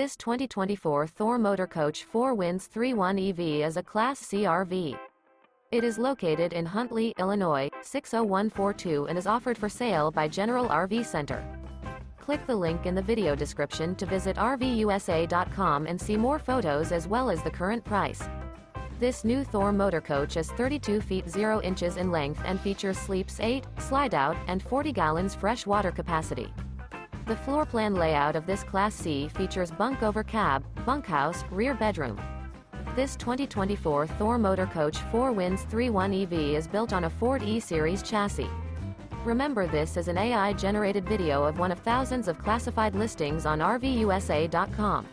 This 2024 Thor Motor Coach 4 Winds 3.1 EV is a Class C RV. It is located in Huntley, Illinois, 60142 and is offered for sale by General RV Center. Click the link in the video description to visit RVUSA.com and see more photos as well as the current price. This new Thor Motor Coach is 32 feet 0 inches in length and features sleeps 8, Slideout, and 40 gallons fresh water capacity. The floor plan layout of this Class C features Bunk Over Cab, Bunkhouse, rear bedroom. This 2024 Thor Motor Coach 4 Winds 3.1 EV is built on a Ford E-Series chassis. Remember, this is an AI-generated video of one of thousands of classified listings on RVUSA.com.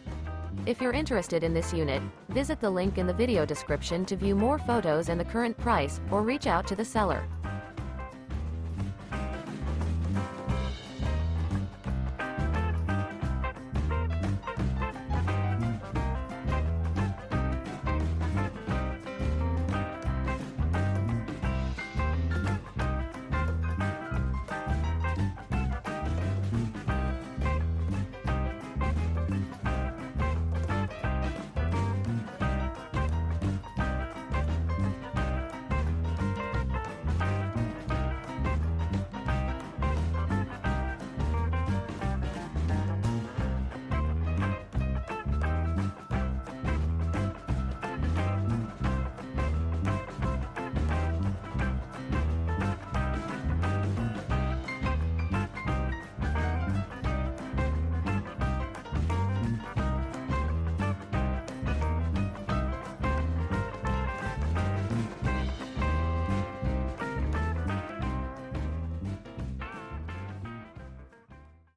If you're interested in this unit, visit the link in the video description to view more photos and the current price, or reach out to the seller.